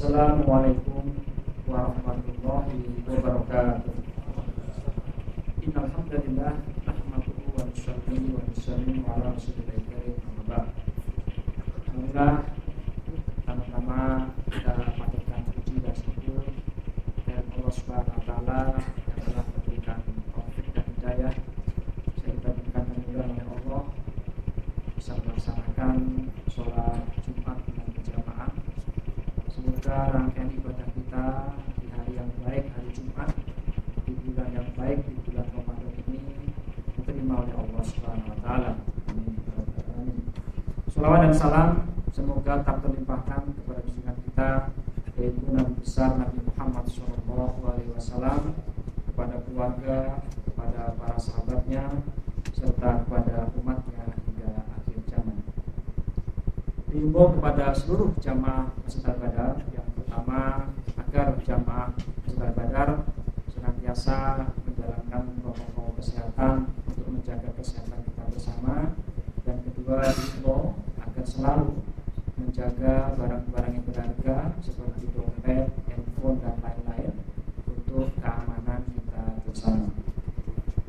Assalamualaikum warahmatullahi wabarakatuh. Innal hamdalillah nahmaduhu wa nusalli wa nusallimu ala rasulillah karim. Alhamdulillah, pertama-tama kita panjatkan puji dan syukur kepada Allah Subhanahu wa taala yang telah memberikan taufik dan hidayah sehingga diberikan kemudahan oleh Allah bisa melaksanakan sholat Jumat dengan berjamaah. Semoga rangkaian ibadah kita di hari yang baik, hari Jumat, di bulan yang baik, di bulan Ramadan ini diterima oleh Allah Subhanahu wa taala. Amin. Shalawat dan salam semoga tak terlimpahkan kepada junjungan kita yaitu Nabi besar Nabi Muhammad SAW, kepada keluarga, kepada para sahabatnya, serta kepada umatnya hingga akhir zaman. Diimbau kepada seluruh jamaah Masjid Al-Badar, yang pertama agar jamaah Masjid Al-Badar senantiasa menjalankan protokol kesehatan untuk menjaga kesehatan kita bersama, dan kedua diimbau agar selalu menjaga barang-barang yang berharga seperti dompet, handphone dan lain-lain untuk keamanan kita bersama.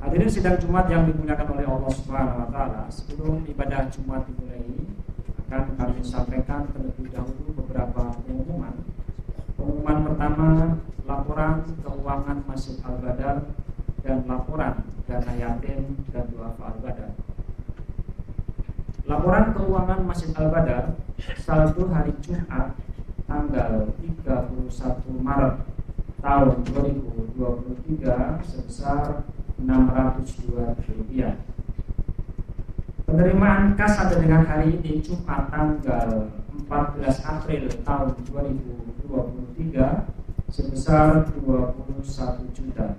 Hadirin sidang Jumat yang dimuliakan oleh Allah Subhanahu wa taala, sebelum ibadah Jumat dimulai akan kami sampaikan terlebih dahulu beberapa pengumuman. Pengumuman pertama, laporan keuangan Masjid Al-Badar dan laporan dana yatim dan duafa Al-Badar. Laporan keuangan Masjid Al-Badar saldo hari Jumat tanggal 31 Maret tahun 2023 sebesar Rp602. Penerimaan kas sampai dengan hari ini Jumat tanggal 14 April tahun 2023 sebesar 21 juta.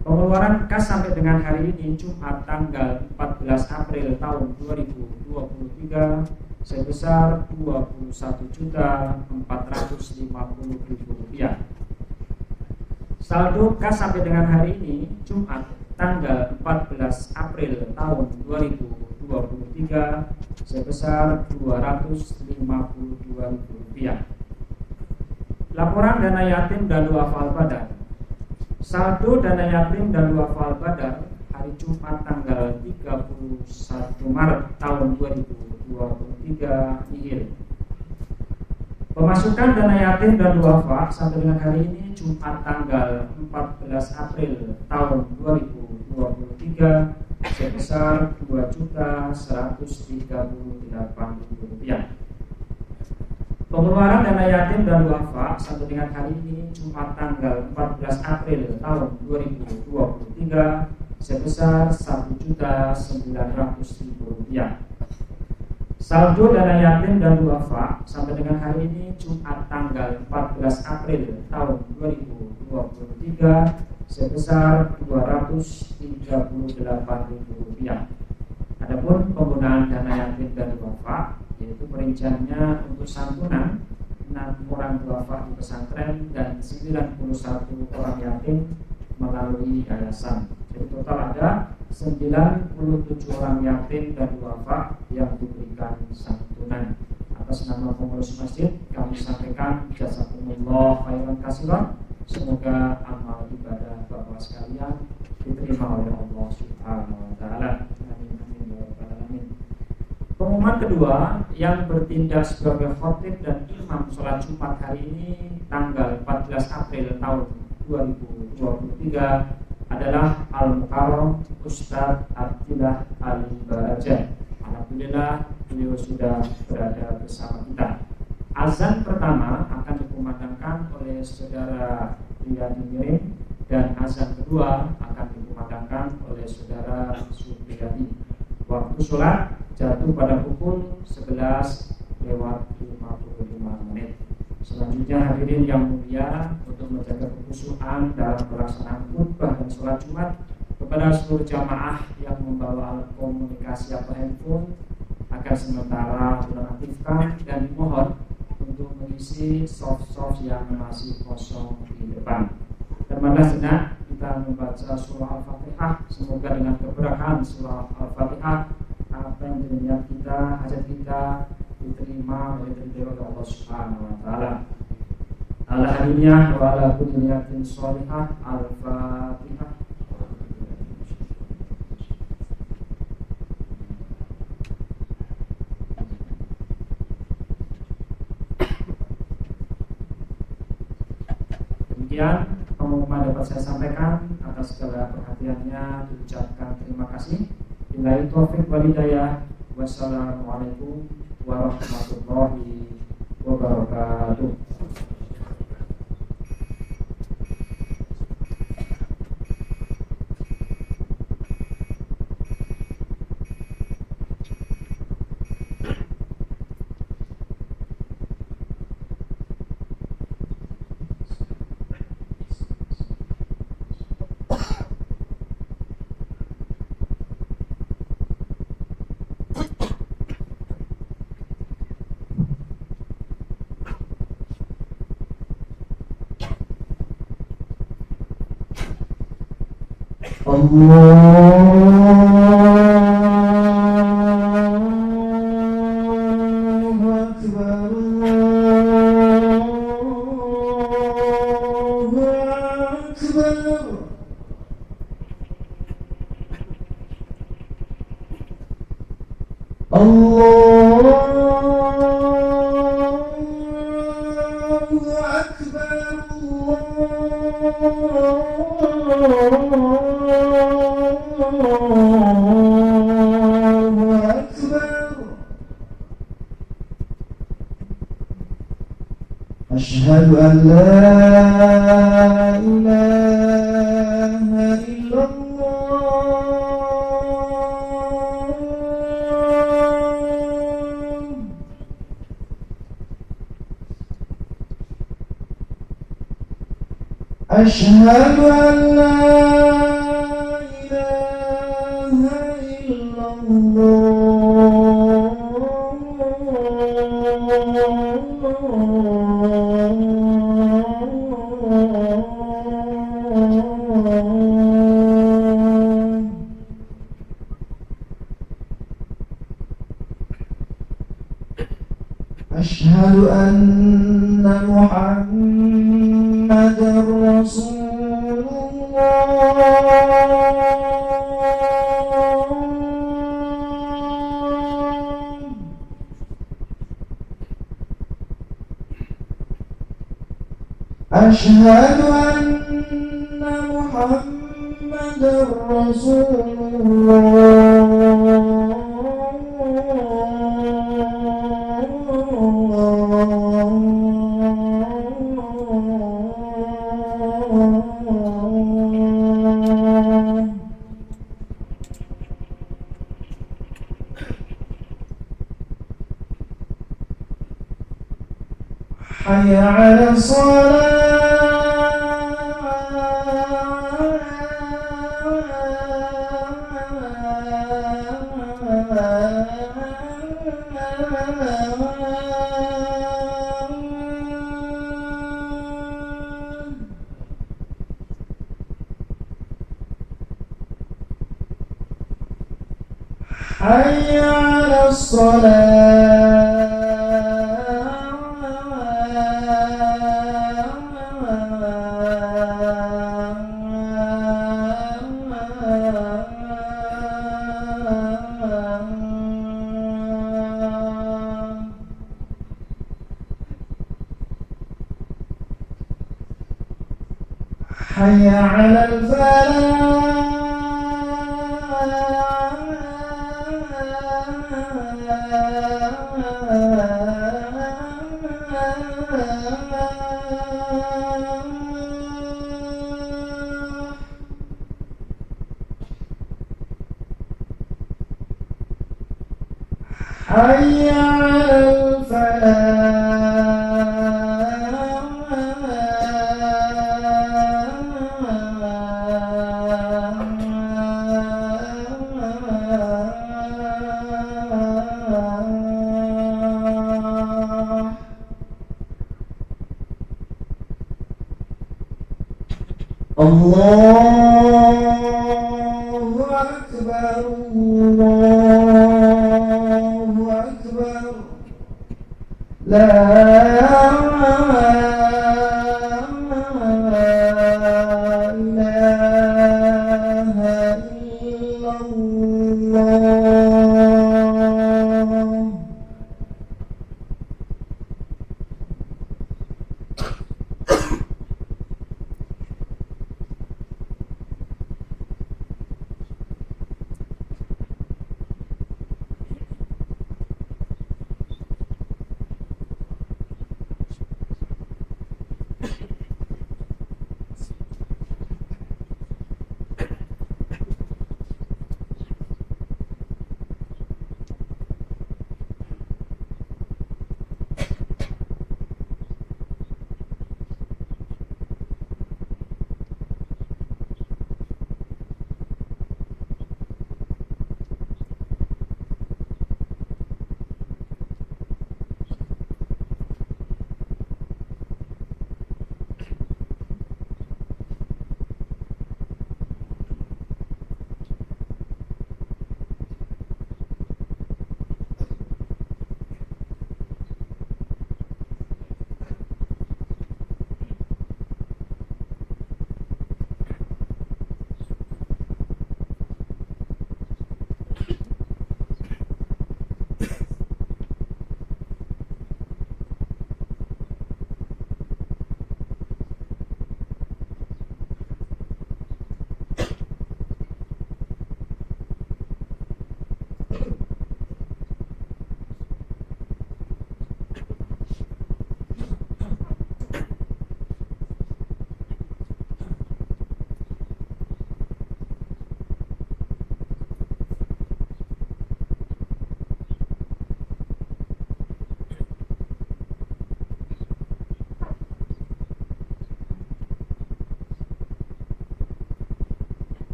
Pengeluaran kas sampai dengan hari ini Jumat tanggal 14 April tahun 2023 sebesar Rp21.450.000. Saldo kas sampai dengan hari ini Jumat tanggal 14 April tahun 2023 sebesar Rp252.000. Laporan dana yatim dan duafa Al-Badar. Saldo dana yatim dan duafa Al-Badar hari Jumat tanggal 31 Maret tahun 2023 nihil. Pemasukan dana yatim dan duafa sampai dengan hari ini Jumat tanggal 14 April tahun 2023 sebesar Rp2.138.000. Pengeluaran dana yatim dan duafa sampai dengan hari ini Jumat tanggal 14 April tahun 2023 sebesar Rp1.900.000. Saldo dana yatim dan duafa sampai dengan hari ini Jumat tanggal 14 April tahun 2023 sebesar Rp238.000. Adapun penggunaan dana yatim dan duafa, yaitu perinciannya untuk santunan 6 orang duafa di pesantren dan 91 orang yatim melalui yayasan. Jadi total ada 97 orang yatim dan duafa yang diberikan santunan. Atas nama pengurus masjid kami sampaikan jazakumullah khairan katsiran. Semoga amal ibadah Bapak sekalian diterima oleh Allah Subhanahu wa taala. Amin amin ya rabbal alamin. Pengumuman kedua, yang bertindak sebagai khatib dan imam sholat Jumat hari ini tanggal 14 April tahun 2023 adalah Al-Mukarram Ustadz Abdillah Ali Baraja. Alhamdulillah beliau sudah berada bersama kita. Azan pertama akan dikumandangkan oleh saudara Riyadi Mirim, dan azan kedua akan dikumandangkan oleh saudara Supriyadi. Waktu sholat jatuh pada pukul 11:55. Selanjutnya hadirin yang mulia, untuk menjaga kekhusyuan dalam pelaksanaan khutbah dan sholat Jumat, kepada seluruh jamaah yang membawa alat komunikasi atau handphone akan sementara dinonaktifkan dan dimohon untuk mengisi soft yang masih kosong di depan. Dan mari sejenak kita membaca surah Al-Fatihah. Semoga dengan keberkahan surah Al-Fatihah apa yang diniat kita, hajat kita diterima dan diterima oleh Allah Subhanahu wa taala. Al-Hadiyah wa ala kulli niyatin shalihah. Al-Fatihah. Demikian pengumuman dapat saya sampaikan. Atas segala perhatiannya diucapkan terima kasih. Billahi taufiq wal hidayah. Wassalamualaikum warahmatullahi wabarakatuh. أشهد أن لا إله إلا الله أشهد أن لا إله إلا أشهد أن محمدًا رسول الله أشهد أن محمدًا رسول الله حي على حي على حي على الفلاح حي على الله أكبر الله أكبر لا إله إلا الله.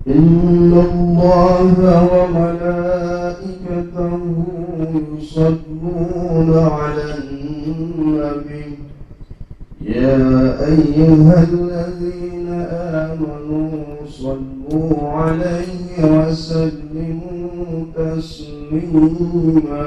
إن الله وملائكته يصلون على النبي يا أيها الذين آمنوا صلوا عليه وسلموا تسليما.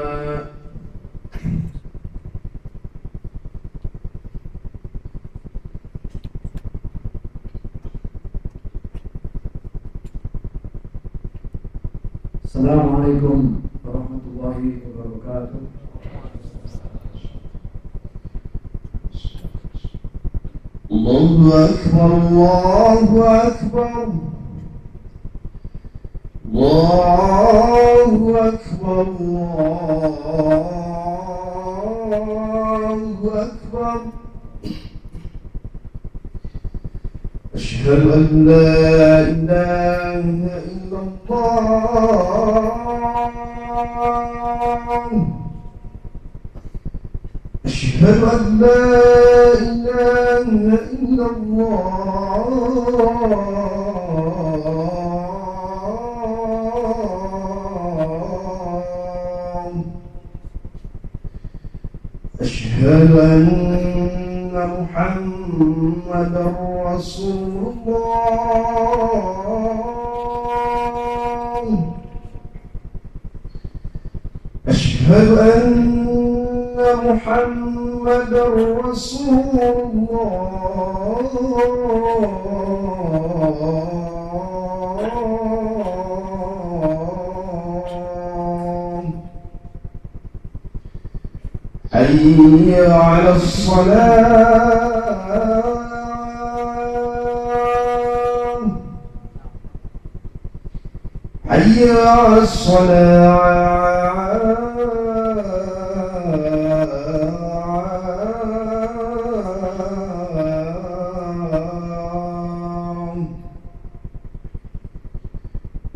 Assalamualaikum warahmatullahi wabarakatuh. Allahu Akbar, Allahu Akbar, Allahu Akbar, Allahu Akbar. أشهد أن لا إله إلا الله. أشهد أن لا إله إلا الله. أشهد أن محمدا رسول الله. أشهد أن محمدا محمد رسول الله حي على الصلاة حي على الصلاة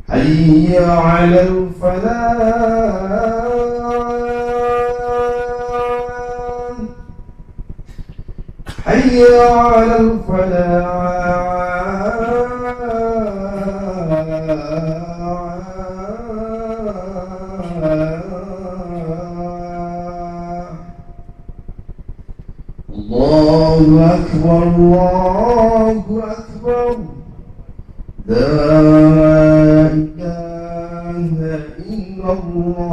حي على الفلاح حي على الفلاح الله أكبر الله أكبر لا إله إلا الله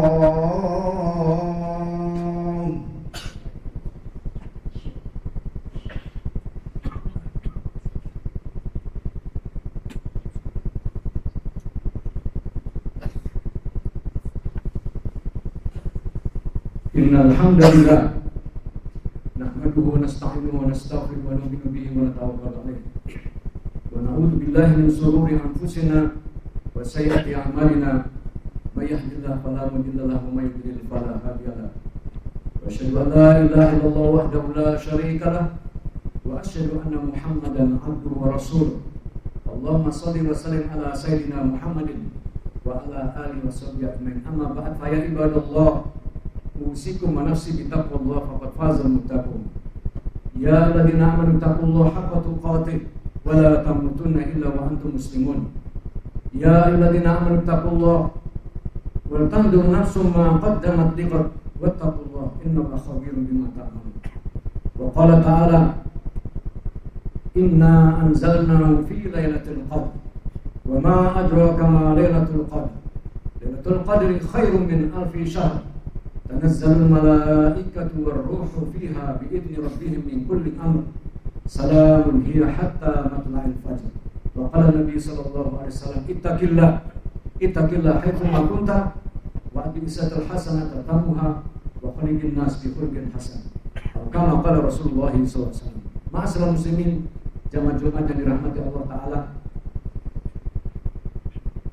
Innal hamdalillah nahmaduhu wa nasta'inuhu wa nastaghfiruhu wa nu'minu bihi wa natawakkalu alayh wa na'udzu billahi min shururi anfusina wa sayyiati a'malina may yahdihillahu fala mudilla lahu wa may yudlil fala hadiya lahu wa asyhadu an la ilaha illallah wahdahu la syarika lahu wa asyhadu anna Muhammadan 'abduhu wa rasuluh. Allahumma shalli wa sallim ala sayyidina Muhammadin wa ala alihi wa sahbihi ajmain. Amma ba'd, fa ya ibadallah, usikum wa nafsi bitaqwallah faqad fazal muttaqun. Ya alladzina amanu taqullaha haqqa tuqatih wa la tamutunna illa wa antum muslimun. Ya alladzina amanu taqullaha wal tanzur nafsum ma qaddamat liqad wattaqullaha innallaha khabirun bima ta'malun. Wa qala ta'ala inna anzalnahu fi lailatul qadr wa ma adraka ma lailatul qadr. Lailatul qadri khairun min alfi syahr. تنزل الملائكة والروح فيها بإذن ربهم من كل أمر سلام هي حتى مطلع الفجر. وقال النبي صلى الله عليه وسلم اتق الله حيثما كنت وأتبع الحسنة تمها وخلق الناس بخلق حسن. كما قال رسول الله صلى الله عليه وسلم. Ma'asyiral muslimin, jamaah Jumat yang dirahmati Allah Ta'ala,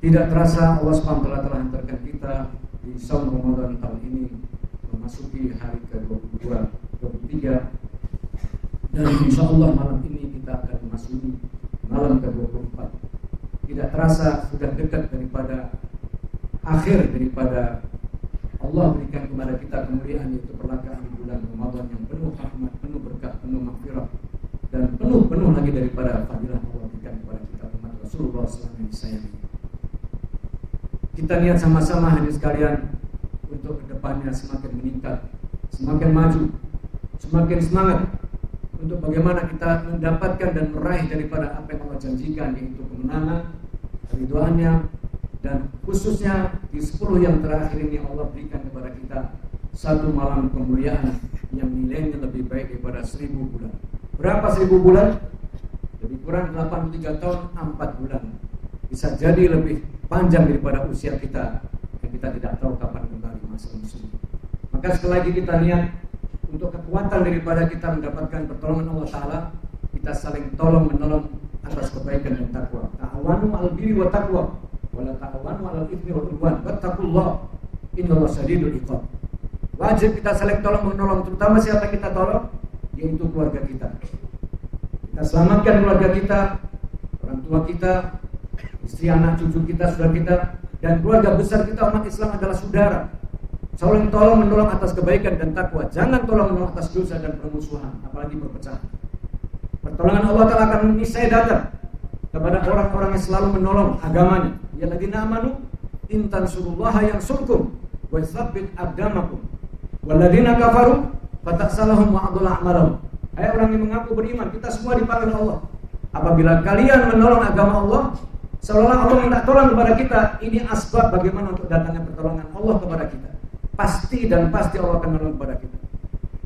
tidak terasa Allah SWT telah hantarkan kita di Saum Ramadan tahun ini memasuki hari ke-22, 23, dan insya Allah malam ini kita akan memasuki malam ke-24. Tidak terasa sudah dekat daripada akhir daripada Allah berikan kepada kita kemuliaan, yaitu perlakaan di bulan Ramadan yang penuh rahmat, penuh berkah, penuh maghfirah, dan penuh lagi daripada fadilah Allah berikan kepada kita umat Rasulullah SAW. Kita niat sama-sama hadirin sekalian untuk kedepannya semakin meningkat, semakin maju, semakin semangat untuk bagaimana kita mendapatkan dan meraih daripada apa yang Allah janjikan, yaitu kemenangan, ridhoannya, dan khususnya di 10 yang terakhir ini Allah berikan kepada kita satu malam kemuliaan yang nilainya lebih baik daripada 1000 bulan. Berapa 1000 bulan? Lebih kurang 83 tahun 4 bulan. Bisa jadi lebih panjang daripada usia kita yang kita tidak tahu kapan kembali masa muslim. Maka sekali lagi kita niat untuk kekuatan daripada kita mendapatkan pertolongan Allah Ta'ala, kita saling tolong menolong atas kebaikan dan takwa. Ta'awanu al birri wa taqwa wa la ta'awanu al itsmi wal udwan wattaqullaha innallaha syadidul iqab. Wajib kita saling tolong menolong, terutama siapa yang kita tolong, yaitu keluarga kita. Kita selamatkan keluarga kita, orang tua kita, istri, anak, cucu kita, saudara kita, dan keluarga besar kita. Umat Islam adalah saudara. Saling tolong menolong atas kebaikan dan takwa. Jangan tolong menolong atas dosa dan permusuhan, apalagi perpecahan. Pertolongan Allah Ta'ala akan niscaya datang kepada orang-orang yang selalu menolong agamanya. Ya alladzina amanu in tansurullaha yansurkum wa yutsabbit aqdamakum walladzina kafaru fataksalahum wa adalla a'malahum. Hai orang yang mengaku beriman, kita semua dipanggil Allah. Apabila kalian menolong agama Allah, seolah-olah Allah minta tolong kepada kita. Ini asbab bagaimana untuk datangnya pertolongan Allah kepada kita. Pasti dan pasti Allah akan menolong kepada kita.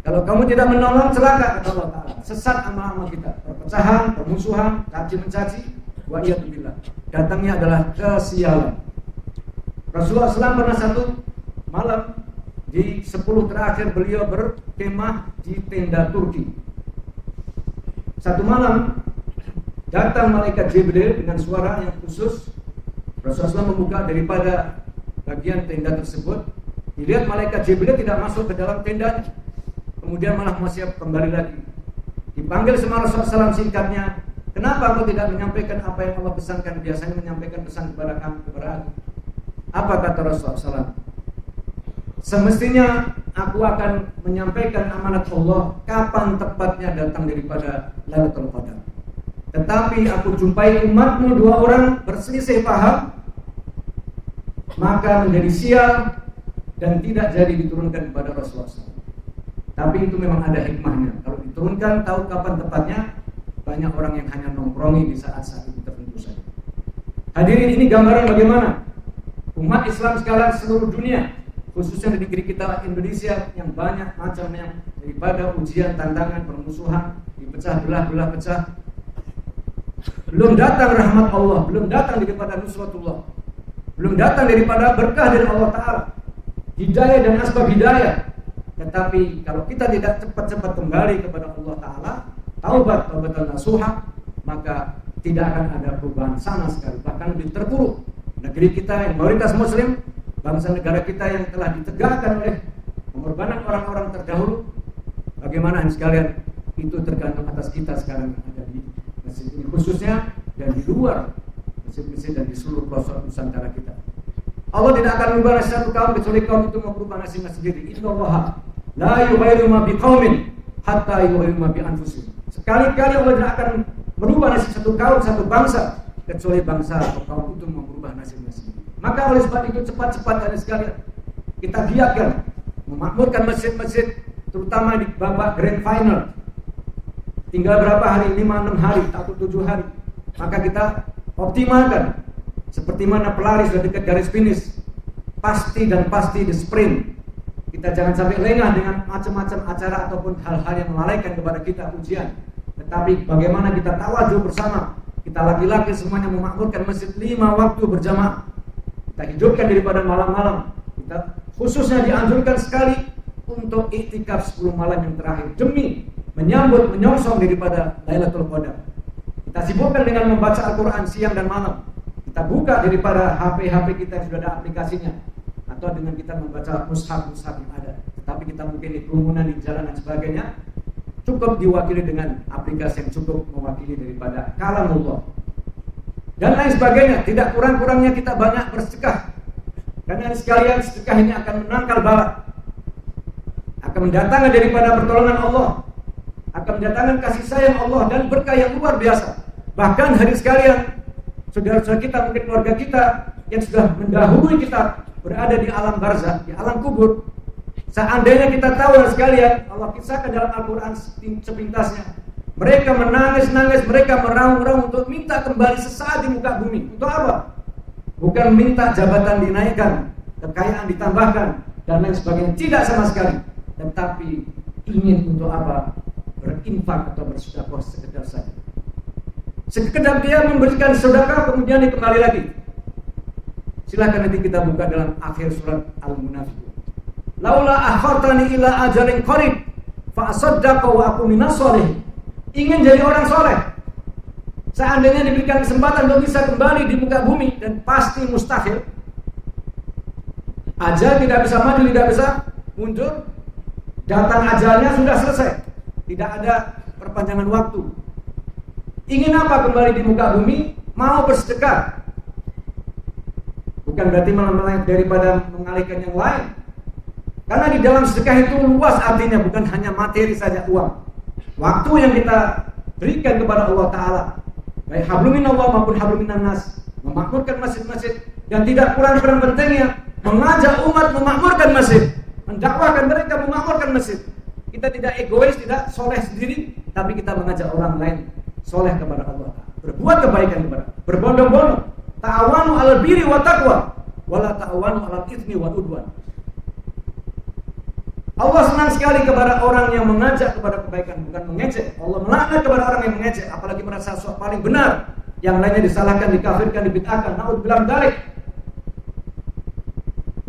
Kalau kamu tidak menolong, celaka kata Allah Ta'ala. Sesat amal-amal kita, perpecahan, permusuhan, caci mencaci, wa iyadzubillah. Datangnya adalah kesialan. Rasulullah SAW pernah satu malam di 10 terakhir beliau berkemah di tenda Turki. Satu malam datang malaikat Jibril dengan suara yang khusus. Rasulullah SAW membuka daripada bagian tenda tersebut. Dilihat malaikat Jibril tidak masuk ke dalam tendanya, kemudian malah masih kembali lagi. Dipanggil sama Rasulullah SAW singkatnya, kenapa kau tidak menyampaikan apa yang Allah pesankan? Biasanya menyampaikan pesan kepada kamu, kepada aku. Apa kata Rasulullah SAW? Semestinya aku akan menyampaikan amanat Allah kapan tepatnya datang daripada Lailatul Qadar. Tetapi aku jumpai umatmu 2 orang berselisih paham, maka menjadi sial dan tidak jadi diturunkan kepada Rasulullah SAW. Tapi itu memang ada hikmahnya. Kalau diturunkan tahu kapan tepatnya, banyak orang yang hanya nongkrongi di saat-saat itu tertentu saja. Hadirin, ini gambaran bagaimana umat Islam sekalian seluruh dunia, khususnya di negeri kita Indonesia yang banyak macamnya, daripada ujian, tantangan, permusuhan, dipecah belah pecah. Belum datang rahmat Allah, belum datang daripada nusratullah, belum datang daripada berkah dari Allah Ta'ala, hidayah dan asbab hidayah. Tetapi kalau kita tidak cepat-cepat kembali kepada Allah Ta'ala, taubatan nasuha, maka tidak akan ada perubahan sama sekali, bahkan lebih terpuruk. Negeri kita yang mayoritas muslim, bangsa negara kita yang telah ditegakkan oleh pengorbanan orang-orang terdahulu, bagaimana sekalian, itu tergantung atas kita sekarang yang ada di masjid ini khususnya, dan di luar masjid-masjid dan di seluruh pelosok Nusantara kita. Allah tidak akan merubah nasib satu kaum kecuali kaum itu merubah nasibnya sendiri. Innallaha la yughayyiru ma biqaumin hatta yughayyiru ma bi anfusihim. Sekali-kali Allah tidak akan merubah nasib satu kaum, satu bangsa, kecuali bangsa atau kaum itu merubah nasibnya sendiri. Maka oleh sebab itu cepat-cepat sekalian kita giatkan memakmurkan masjid-masjid, terutama di babak grand final. Tinggal berapa hari? 5-6 hari atau 7 hari. Maka kita optimalkan. Seperti mana pelari sudah dekat garis finish, pasti di sprint. Kita jangan sampai lengah dengan macam-macam acara ataupun hal-hal yang melalaikan kepada kita ujian. Tetapi bagaimana kita tawadhu bersama, kita laki-laki semuanya memakmurkan masjid 5 waktu berjamaah. Kita hidupkan daripada malam-malam. Kita khususnya dianjurkan sekali untuk iktikaf 10 malam yang terakhir demi menyambut, menyongsong daripada Lailatul Qadar. Kita sibukkan dengan membaca Al-Quran siang dan malam. Kita buka daripada HP kita yang sudah ada aplikasinya, atau dengan kita membaca mushaf yang ada. Tetapi kita mungkin di kerumunan, di jalan dan sebagainya, cukup diwakili dengan aplikasi yang cukup mewakili daripada kalamullah dan lain sebagainya. Tidak kurang-kurangnya kita banyak bersedekah, karena sekalian sedekah ini akan menangkal bala, akan mendatangkan daripada pertolongan Allah, akan mendatangkan kasih sayang Allah dan berkah yang luar biasa. Bahkan hari sekalian, saudara-saudara kita, mungkin keluarga kita yang sudah mendahului kita berada di alam barzakh, di alam kubur. Seandainya kita tahu sekalian, Allah kisahkan dalam Al-Quran sepintasnya, mereka menangis-nangis, mereka meraung-raung untuk minta kembali sesaat di muka bumi. Untuk apa? Bukan minta jabatan dinaikkan, kekayaan ditambahkan dan lain sebagainya, tidak sama sekali. Tetapi ingin untuk apa? Berinfak atau bersedekah sekedar saja. Sekedar dia memberikan sedekah kemudian dia kembali lagi. Silakan nanti kita buka dalam akhir surat Al-Munafiqun. Laula akhartani ila ajalin qarib fa asaddaqa wa aku minas sholihin. Ingin jadi orang soleh, seandainya diberikan kesempatan untuk bisa kembali di muka bumi, dan pasti mustahil. Ajal tidak bisa maju, tidak bisa mundur. Datang ajalnya sudah selesai, tidak ada perpanjangan waktu. Ingin apa kembali di muka bumi? Mau bersedekah. Bukan berarti malah daripada mengalihkan yang lain. Karena di dalam sedekah itu luas artinya, bukan hanya materi saja, uang. Waktu yang kita berikan kepada Allah Ta'ala, baik hablumin Allah maupun habluminan nas, memakmurkan masjid-masjid, dan tidak kurang-kurang pentingnya mengajak umat memakmurkan masjid, mendakwahkan mereka memakmurkan masjid. Kita tidak egois, tidak soleh sendiri, tapi kita mengajak orang lain soleh kepada Allah Ta'ala, berbuat kebaikan kepada, berbondong-bondong. Ta'awanu 'alal birri wa taqwa, wala ta'awanu 'alal itsmi wal udwan. Allah senang sekali kepada orang yang mengajak kepada kebaikan, bukan mengejek. Allah melaknat kepada orang yang mengejek, apalagi merasa sesuatu paling benar, yang lainnya disalahkan, dikafirkan, dibid'ahkan. Naudzubillah min dzalik.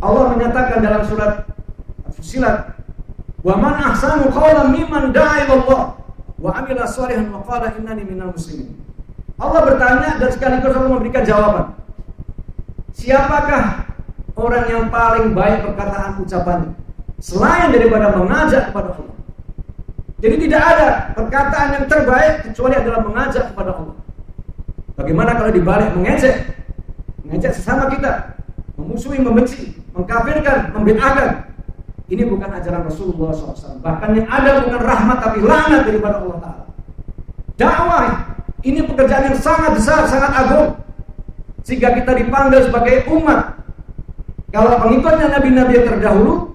Allah menyatakan dalam surat Fussilat, "Wa man ahsanu qawlan mimman da'a ila Allah wa 'amila shalihan wa qala innani minal muslimin." Allah bertanya dan sekaligus Allah memberikan jawaban. Siapakah orang yang paling baik perkataan ucapannya selain daripada mengajak kepada Allah? Jadi tidak ada perkataan yang terbaik kecuali adalah mengajak kepada Allah. Bagaimana kalau dibalik mengejek? Mengejek sesama kita, memusuhi, membenci, mengkafirkan, membid'ahkan. Ini bukan ajaran Rasulullah SAW. Bahkan yang ada bukan rahmat tapi laknat daripada Allah Ta'ala. Dakwah ini pekerjaan yang sangat besar, sangat agung, sehingga kita dipanggil sebagai umat. Kalau pengikutnya nabi-nabi yang terdahulu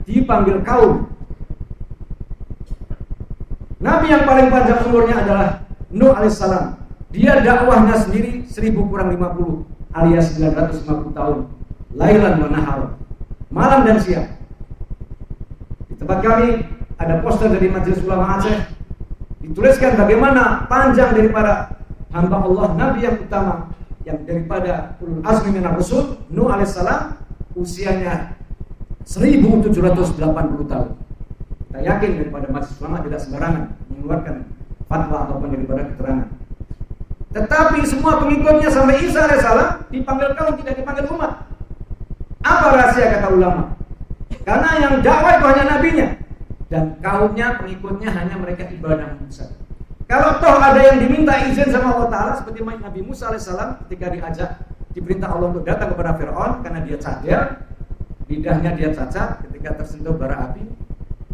dipanggil kaum. Nabi yang paling panjang umurnya adalah Nuh alaihissalam. Dia dakwahnya sendiri 1000 kurang 50 alias 950 tahun. Lailan wa nahar, malam dan siang. Di tempat kami ada poster dari Majelis Ulama Aceh, dituliskan bagaimana panjang daripada hamba Allah, Nabi yang utama, yang daripada ulul azmi minar rusul, Nuh alaihissalam, usianya 1780 tahun. Kita yakin daripada Majelis Ulama tidak sembarangan mengeluarkan fatwa ataupun daripada keterangan. Tetapi semua pengikutnya sampai Isa alaihissalam dipanggil kaum, tidak dipanggil umat. Apa rahasia kata ulama? Karena yang dakwah itu hanya nabinya, dan kaumnya, pengikutnya hanya mereka ibadah Musa. Kalau toh ada yang diminta izin sama Allah Ta'ala, seperti Nabi Musa alaihissalam ketika diperintah Allah untuk datang kepada Fir'aun karena dia cadel, lidahnya dia cacat ketika tersentuh bara api,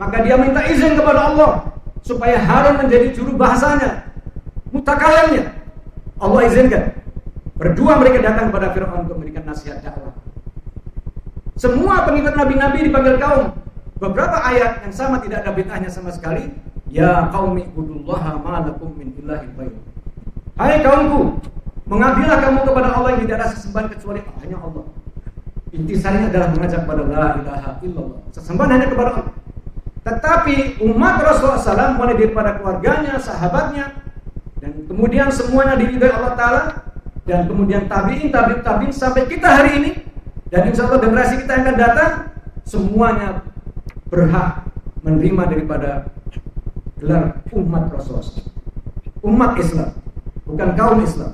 maka dia minta izin kepada Allah supaya Harun menjadi juru bahasanya, mutakalimnya. Allah izinkan. Berdua mereka datang kepada Fir'aun untuk memberikan nasihat dakwah. Semua pengikut nabi-nabi dipanggil kaum. Beberapa ayat yang sama tidak ada bid'ahnya sama sekali. Ya qaumi ibudullaha ma lakum min ilahin ghairuh. Hai kaumku, mengabdilah kamu kepada Allah yang tidak ada sesembahan kecuali hanya Allah. Intisarinya adalah mengajak kepada la ilaha illallah. Sesembahan hanya kepada Allah. Tetapi umat Rasulullah SAW mulai daripada keluarganya, sahabatnya, dan kemudian semuanya diridhai Allah Ta'ala, dan kemudian tabi'in sampai kita hari ini, dan insya Allah generasi kita yang akan datang, semuanya berhak menerima daripada gelar umat Rasulullah, umat Islam, bukan kaum Islam.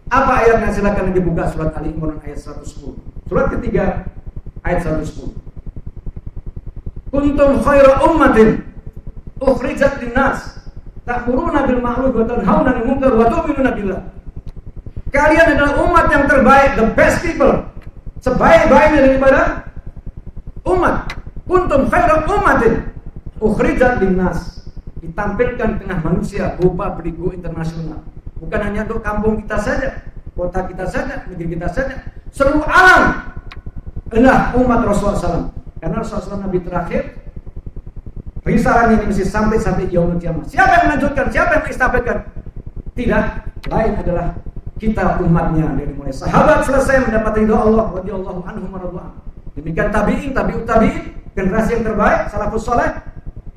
Apa ayatnya? Silakan dibuka surat Ali Imran ayat 110, surat ketiga ayat 110. Kuntum khaira ummatin ukhrijat linnas ta'muruna bil ma'ruf wa tanhauna 'anil munkar wa tu'minuna billah. Kalian adalah umat yang terbaik, the best people, sebaik-baiknya daripada umat. Kuntum khaira ummatin ukhrijat linnas, ditampilkan tengah manusia, berupa berigo internasional. Bukan hanya untuk kampung kita saja, kota kita saja, negeri kita saja, seluruh alam adalah umat Rasulullah SAW. Karena Rasulullah SAW Nabi terakhir, risalahnya ini mesti sampai yaumul kiamah. Siapa yang melanjutkan? Siapa yang mengistabilkan? Tidak lain adalah kita umatnya, dari mulai sahabat selesai mendapat ridha Allah radhiyallahu anhum wa radhiyallahu anhu. Demikian tabi'in, tabi'ut tabi'in, generasi yang terbaik, salafus saleh,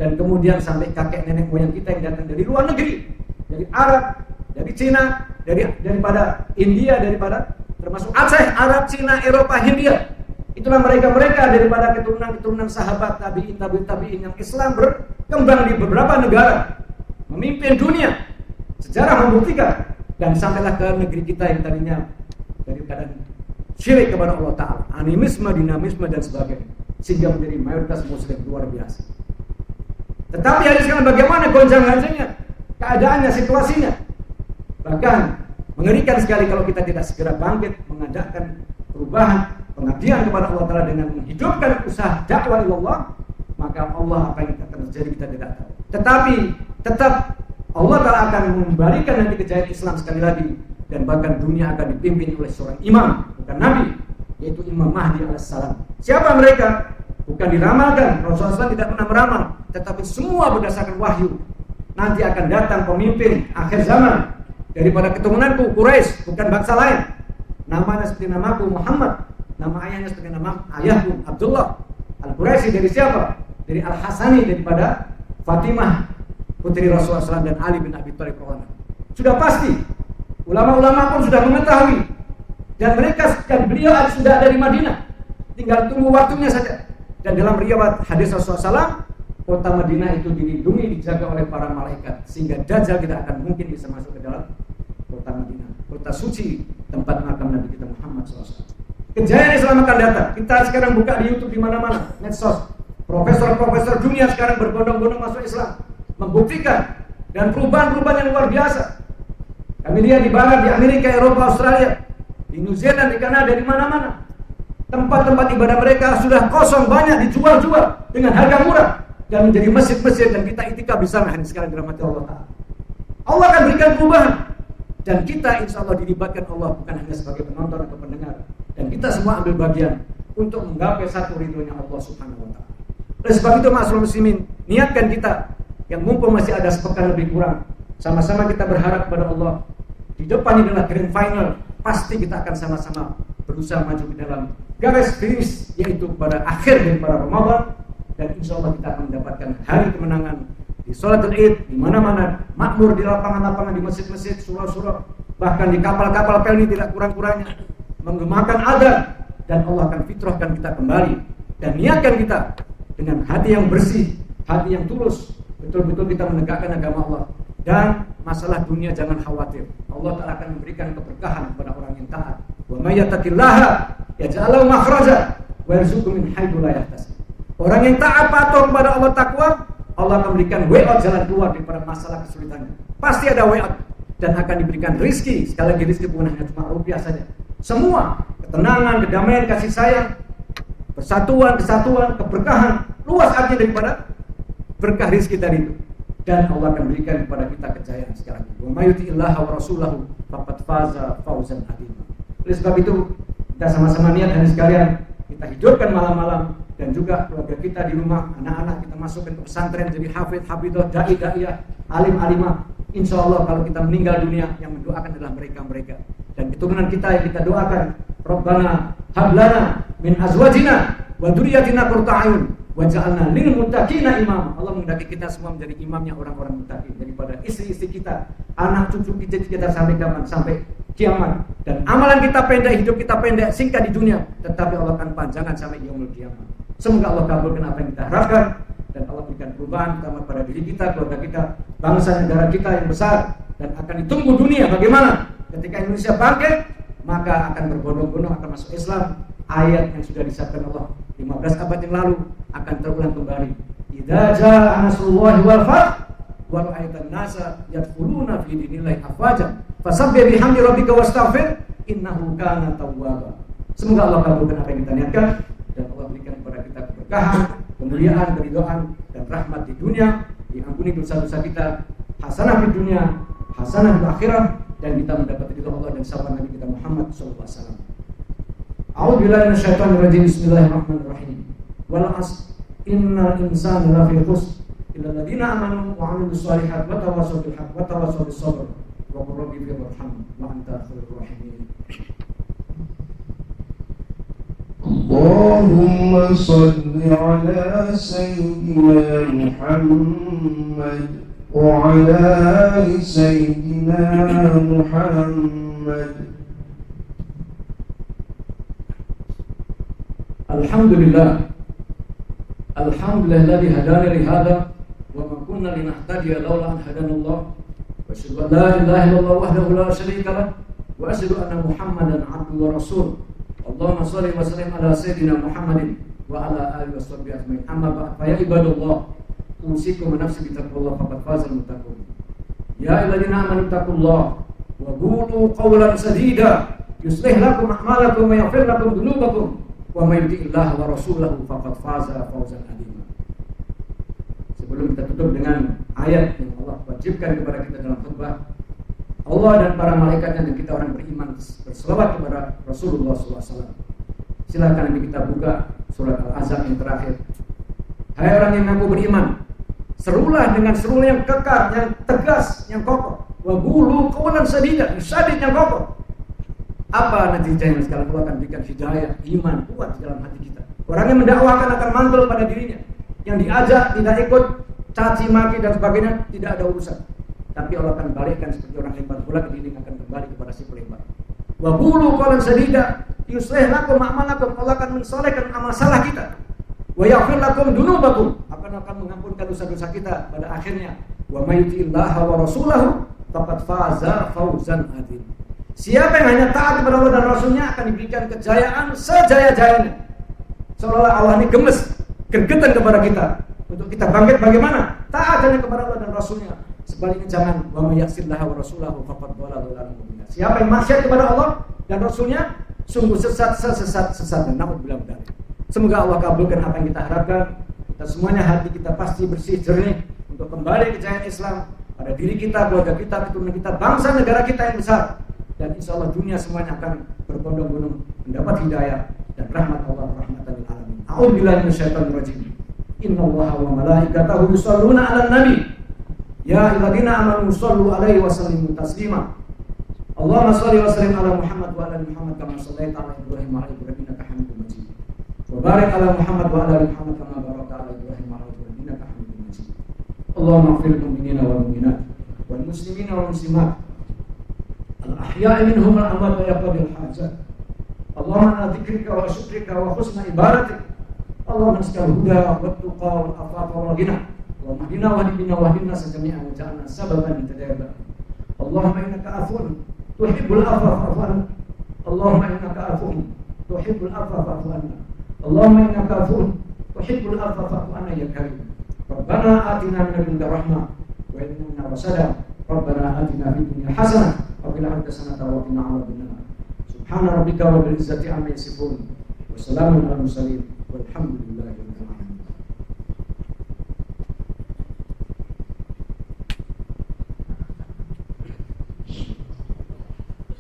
dan kemudian sampai kakek nenek moyang kita yang datang dari luar negeri, dari Arab, dari Cina, daripada India, daripada termasuk Aceh, Arab, Cina, Eropa, Hindia. Itulah mereka daripada keturunan sahabat tabi'in, tabi'ut tabi'in yang Islam berkembang di beberapa negara, memimpin dunia. Sejarah membuktikan, dan sampailah ke negeri kita yang tadinya daripada syirik kepada Allah Ta'ala, animisme, dinamisme dan sebagainya, sehingga menjadi mayoritas muslim luar biasa. Tetapi hari sekarang bagaimana gonjang-ganjingnya keadaannya, situasinya? Bahkan mengerikan sekali kalau kita tidak segera bangkit mengadakan perubahan, pengabdian kepada Allah Ta'ala dengan menghidupkan usaha dakwah ilallah, maka Allah apa yang akan terjadi kita tidak tahu. Tetapi tetap Allah Ta'ala akan membalikan nanti kejayaan Islam sekali lagi, dan bahkan dunia akan dipimpin oleh seorang imam, bukan nabi, yaitu Imam Mahdi alaihissalam. Siapa mereka? Bukan diramalkan, Rasulullah SAW tidak pernah meramal, tetapi semua berdasarkan wahyu. Nanti akan datang pemimpin akhir zaman daripada keturunanku Quraisy, bukan bangsa lain. Namanya seperti namaku Muhammad, nama ayahnya seperti nama ayahku Abdullah. Al-Quraisy dari siapa? dari Al-Hasani daripada Fatimah putri Rasulullah SAW dan Ali bin Abi Thalib. Sudah pasti, ulama-ulama pun sudah mengetahui, dan beliau sudah ada di Madinah, tinggal tunggu waktunya saja. Dan dalam riwayat hadis Rasulullah SAW, kota Madinah itu dilindungi, dijaga oleh para malaikat, sehingga Dajjal tidak akan mungkin bisa masuk ke dalam kota Madinah, kota suci, tempat makam Nabi kita Muhammad SAW. Kejayaan Islam akan datang. Kita sekarang buka di YouTube di mana-mana, medsos. Profesor-profesor dunia sekarang berbondong-bondong masuk Islam, membuktikan, dan perubahan-perubahan yang luar biasa. Kami lihat di Barat, di Amerika, Eropa, Australia, di New Zealand, di Kanada, di mana-mana. Tempat-tempat ibadah mereka sudah kosong, banyak dijual-jual dengan harga murah dan menjadi masjid-masjid, dan kita itikaf di sana hanya sekarang dirahmati Allah Ta'ala. Allah akan berikan perubahan, dan kita insya Allah dilibatkan Allah bukan hanya sebagai penonton atau pendengar, dan kita semua ambil bagian untuk menggapai satu ridhonya Allah Subhanahu Wa Ta'ala. Oleh sebab itu ma'asyiral muslimin, niatkan kita yang mumpung masih ada sepekan lebih kurang, sama-sama kita berharap kepada Allah. Di depan ini adalah grand final, pasti kita akan sama-sama berusaha maju ke dalam garis finish, yaitu pada akhir daripada Ramadan, dan insya Allah kita akan mendapatkan hari kemenangan di sholatul Id, di mana-mana, makmur di lapangan-lapangan, di masjid-masjid, surau-surau, bahkan di kapal-kapal pelni tidak kurang-kurangnya, menggemakan adzan, dan Allah akan fitrahkan kita kembali. Dan niatkan kita dengan hati yang bersih, hati yang tulus, betul-betul kita menegakkan agama Allah. Dan masalah dunia jangan khawatir, Allah Ta'ala akan memberikan keberkahan kepada orang yang taat. Wa may yattaqillaha yaj'al lahu makhraja wa yarzuqhu min haitsu la yahtasib. Orang yang taat patuh kepada Allah, takwa, Allah akan memberikan way out, jalan keluar daripada masalah kesulitannya. Pasti ada way out, dan akan diberikan rizki. Sekali lagi, rizki bukan hanya cuma rupiah saja. Semua ketenangan, kedamaian, kasih sayang, persatuan, kesatuan, keberkahan, luas arti daripada berkah rizki tadi itu. Dan Allah akan berikan kepada kita kejayaan sekarang. Wa may yuti'illaha wa rasulahu faqad faza fawzan adzima. Oleh sebab itu, kita sama-sama niat dan sekalian kita hidupkan malam-malam, dan juga keluarga kita di rumah, anak-anak kita masukkan ke pesantren jadi hafidh, hafidhah, dai, daiyah, alim, alimah. Insya Allah kalau kita meninggal dunia, yang mendoakan adalah mereka-mereka dan keturunan kita yang kita doakan. Rabbana hablana min azwajina wa dzurriyyatina qurrata a'yun waj'alna lil muttaqina imama. Allah menghendaki kita semua menjadi imamnya orang-orang muttaqin, daripada istri-istri kita, anak cucu kita sampai kapan? Sampai kiamat. Dan amalan kita pendek, hidup kita pendek, singkat di dunia, tetapi Allah akan panjangan sampai yaumul kiamat. Semoga Allah kabulkan apa yang kita harapkan, dan Allah berikan perubahan terutama pada diri kita, keluarga kita, bangsa negara kita yang besar, dan akan ditunggu dunia bagaimana ketika Indonesia bangkit, maka akan berbondong-bondong akan masuk Islam. Ayat yang sudah disiapkan Allah 15 abad yang lalu akan terulang kembali. Idza jaa nasrullahi wal fath wa ra'aitan nasa yadkhuluna fi dinillahi afwaja fasabbih bihamdi rabbika wastaghfir innahu kana tawwaba. Semoga Allah kabulkan apa yang kita niatkan, dan Allah berikan kepada kita keberkahan, kemuliaan, keridhaan, dan rahmat di dunia, diampuni dosa-dosa kita, hasanah di dunia, hasanah di akhirat, dan kita mendapat ridha Allah dan syafaat Nabi kita Muhammad sallallahu alaihi wasallam. A'udzubillahi minasyaitonir rajim. Bismillahirrahmanirrahim. Wal 'asr innal insana lafi khusr illa alladziina aamanu wa 'amilus shalihaati wa tawassaw bil haqqi wa tawassaw bis sabr wa qur rabbi irhamhum wa anta khairur rahimin. Allahumma salli ala sayyidina Muhammad wa ala ali sayyidina Muhammad. Alhamdulillah, alhamdulillahilladzi hadana li hadza wa ma kunna linahtadiya laula an hadanallah. Wa asyhadu an la ilaha illallah wahdahu la syarika lah, wa asyhadu anna Muhammadan 'abduhu wa rasuluh. Allahumma shalli wa sallim ala sayyidina Muhammadin wa ala alihi washabbihi ajmain. Amma ba'd, fa ya ibadallah, usikum wa nafsi bi taqwallah faqad fazal muttaqun. Ya ayyuhalladzina amanu taqullaha wa qulu qawlan sadida yuslih lakum a'malakum wa yaghfir lakum dhunubakum wa may yuti'illaha wa rasulahu faqad faza fawzan adzima. Sebelum kita tutup dengan ayat yang Allah wajibkan kepada kita dalam khutbah, Allah dan para malaikatnya dan kita orang beriman berselawat kepada Rasulullah SAW. Silakan nanti kita buka surat Al-Ahzab yang terakhir. Hai orang yang mengaku beriman, serulah dengan seru yang kekar, yang tegas, yang kokoh. Wa qulu qawlan sadida, syadid yang kokoh. Apa natijahnya sekarang? Allah akan berikan hidayah, iman kuat di dalam hati kita. Orang yang mendakwakan akan mantul pada dirinya. yang diajak tidak ikut, caci maki dan sebagainya, tidak ada urusan. Tapi Allah akan balikkan seperti orang lempar bola, kedinding akan kembali kepada si pelempar. Wa qulu qawlan sadida yuslih lakum a'malakum, Allah akan mensolehkan amal salah kita. Wa yaghfir lakum dunubakum, akan mengampunkan dosa-dosa kita pada akhirnya. Wa may yuti'illaha wa rasulahu faqad faza fawzan adzim. Siapa yang hanya taat kepada Allah dan Rasulnya akan diberikan kejayaan sejaya-jayanya. Seolah-olah Allah ini gemes, gergetan kepada kita untuk kita bangkit bagaimana? Taat hanya kepada Allah dan Rasulnya. Sebaliknya jangan wa may ya'sillaha wa rasulahu faqad dhalla dhalalan mubina. Siapa yang maksiat kepada Allah dan Rasulnya sungguh sesat. Naudzubillah min dzalik. Semoga Allah kabulkan apa yang kita harapkan. Kita semuanya hati kita pasti bersih jernih untuk kembali kejayaan Islam pada diri kita, keluarga kita, keturunan kita, bangsa negara kita yang besar. Dan insya Allah dunia semuanya akan berbondong-bondong mendapat hidayah dan rahmat Allah, rahmatan lil alamin. A'udzubillahi minasyaitonir rajim. Innallaha wa malaikatahu yusholluna 'alan nabi. Ya ayyuhalladzina amanu shollu 'alaihi wa sallimu taslima. Allahumma shalli wa sallim ala Muhammad wa ala Muhammad kama shallaita ala Ibrahim wa ala Ibrahim innaka Hamidum Majid. Wa barik ala Muhammad wa ala Muhammad kama barakta ala Ibrahim wa ala Ibrahim innaka Hamidum Majid. Allahumma ighfir lil mu'minina wal mu'minat wal muslimina wal muslimat al-ahya'i minhum wal amwat wa yaqbil hajat. Allahumma ala dzikrika wa syukrika wa husna ibadatik. Allahumma naskal huda wa tuqa wal afafa wal ghina. Allahumma hdina wa hdina wa hdina sajami'a wa ja'alna sababan litajaba. Allahumma innaka afun tuhibbul afwa fa'fu anna. Allahumma innaka afun tuhibbul afwa fa'fu anna. Allahumma innaka afun tuhibbul afwa fa'fu anna ya karim. Rabbana atina min ladunka rahmah wa inna rasada. Rabbana atina fid dunya hasanah wa fil akhirati hasanah wa qina adzabannar. Subhana rabbika rabbil izzati amma yasifun wa salamun alal mursalin walhamdulillahi rabbil alamin.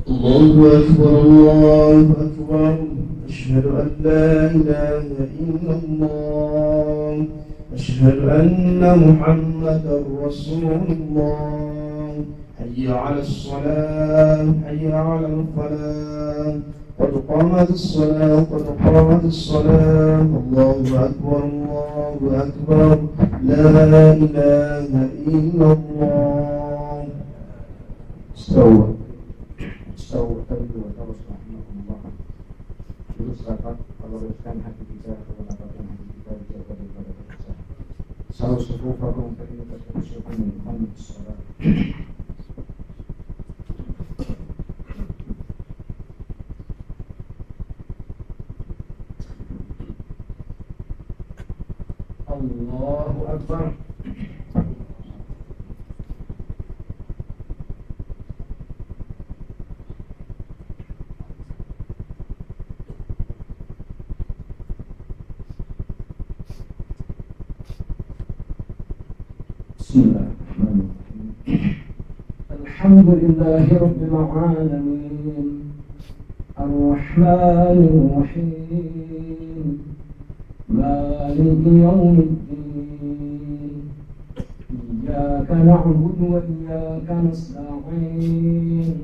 الله أكبر الله أكبر أشهد أن لا إله إلا الله أشهد أن محمدا رسول الله حي على الصلاة حي على الفلاح قد قامت الصلاة قد قامت الصلاة الله أكبر لا إله إلا الله. Astagfirullah wa rahmatullah. Terus rapat kalau luruskan hati kita, kalau rapatkan hati kita dijaga daripada dosa. Salam sufufakum fa inna tasawwukum min Muhammad sallallahu alaihi wasallam. Allahu Akbar. الحمد لله رب العالمين الرحمن الرحيم مالك يوم الدين إياك نعبد وإياك نستعين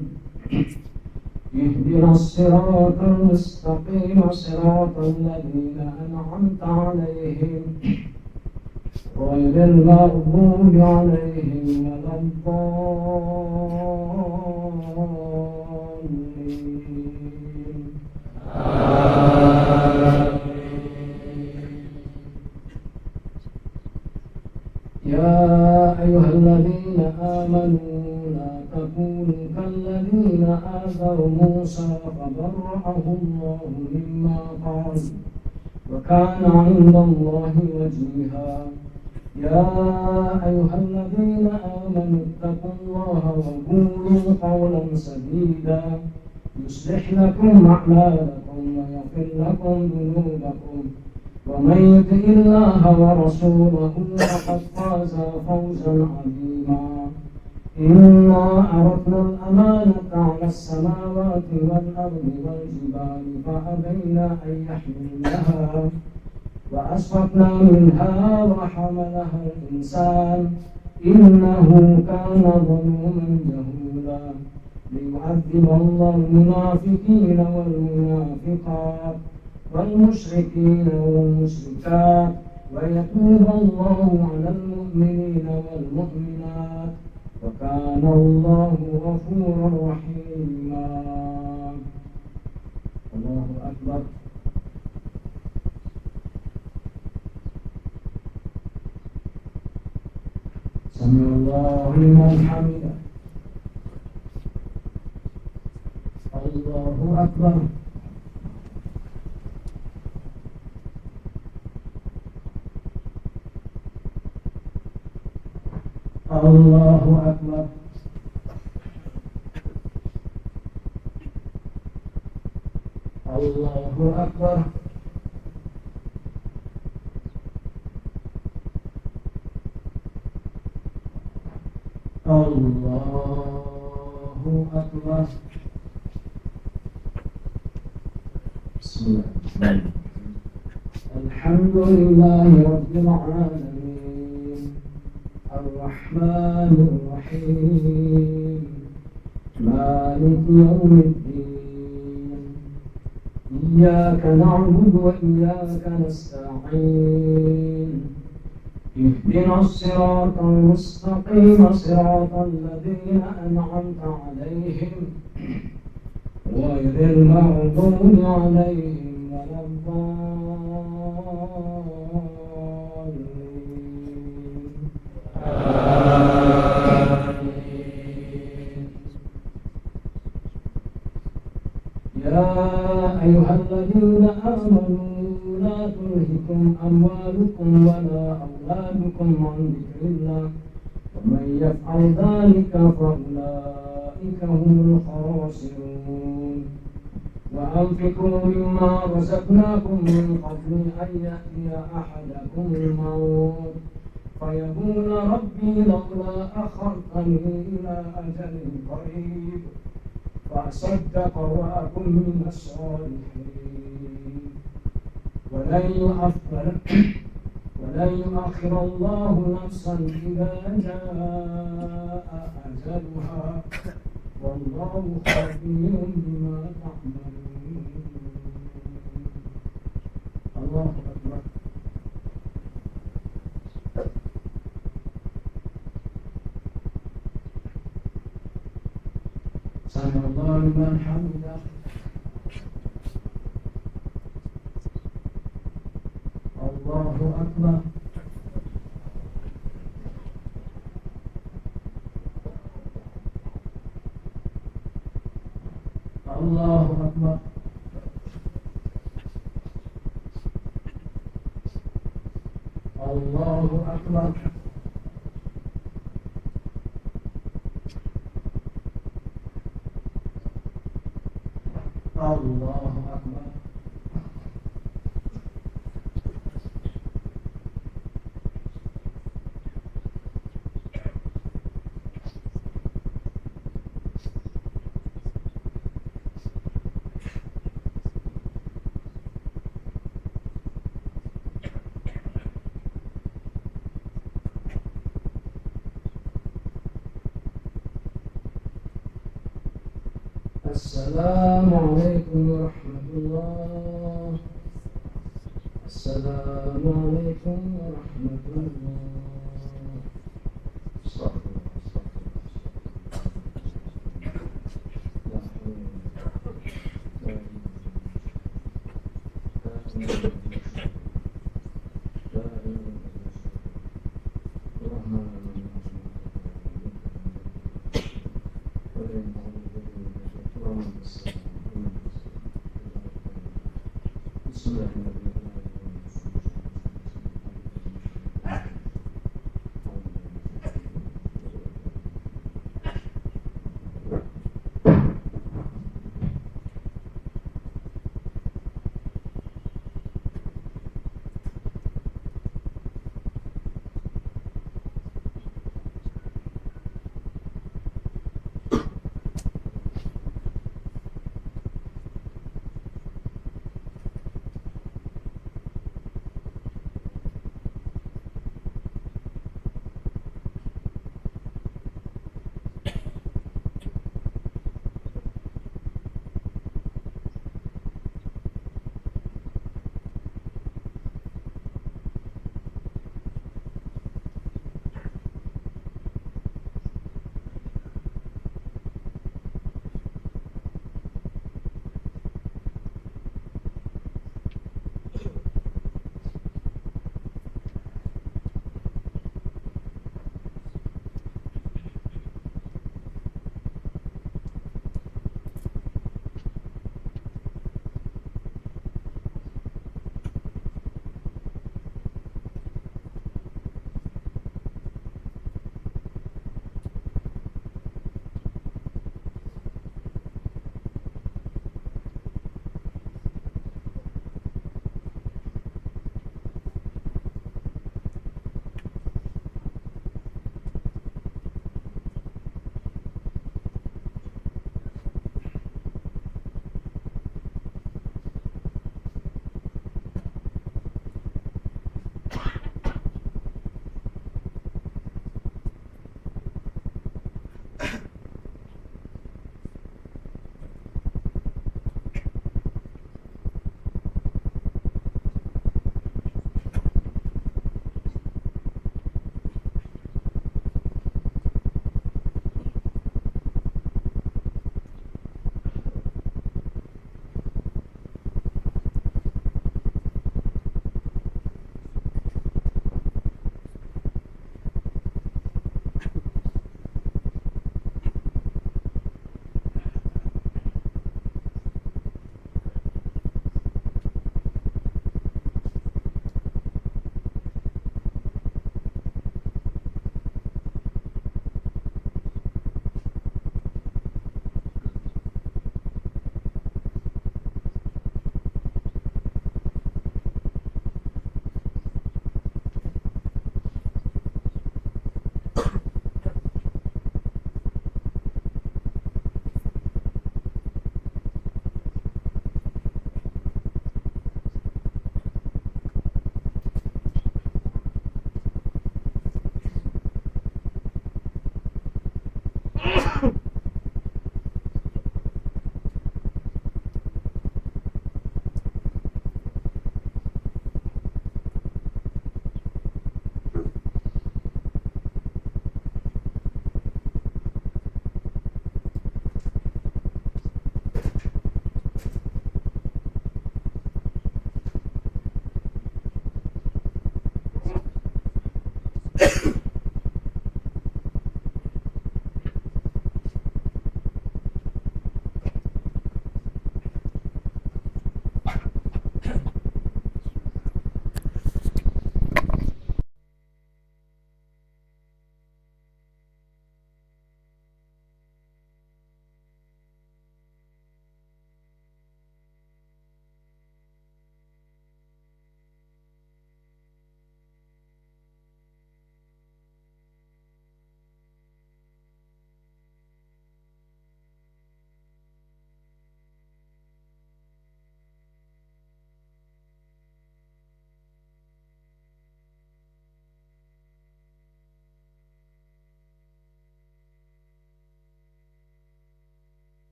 اهدنا الصراط المستقيم صراط الذين أنعمت عليهم غير المغضوب عليهم ولا الضالين. يا أيها الذين آمنوا لا تكونوا كالذين آذوا موسى فبرأه الله مما قال وكان عند الله وجيها. يا أيها الذين آمنوا اتقوا الله وقولوا قولا سديدا يصلح لكم أعمالكم ويغفر لكم ذنوبكم ومن يطع الله ورسوله فقد فاز فوزا عظيما. إنا عرضنا الأمانة على السماوات والأرض والجبال فأبين أن يحملنها وأشفقنا منها وحملها الإنسان إنه كان ظلوما جهولا. ليعذب الله المنافقين والمنافقات والمشركين والمشركات ويتوب الله على المؤمنين والمؤمنات وكان الله غفورا رحيما. الله أكبر. سمع الله لمن حمده. الله أكبر. الله أكبر. الله أكبر. الله أكبر. بسم الله الرحمن الرحيم. الحمد لله رب العالمين الرحمن الرحيم مالك يوم الدين إياك نعبد وإياك نستعين اهدنا الصراط المستقيم صراط الذين أنعمت عليهم غير المغضوب عليهم ولا الضالين. يا أيها الذين آمنوا لا تلهكم أموالكم ولا أولادكم عن ذكر الله ومن يفعل ذلك فأولئك هم الخاسرون. وأنفقوا مما رزقناكم من قبل أن يأتي أحدكم الموت فيقول ربي لولا أخرتني إلى أجل قريب فأصدق وأكن من الصالحين. ولن يؤخر الله نفسا إذا جاء أجلها والله خبير بما تعملون. الله أكبر. سمع الله لمن حمده. الله أكبر. الله أكبر. الله أكبر. الله أكبر. السلام عليكم ورحمة الله. السلام عليكم ورحمة الله. استغفر الله.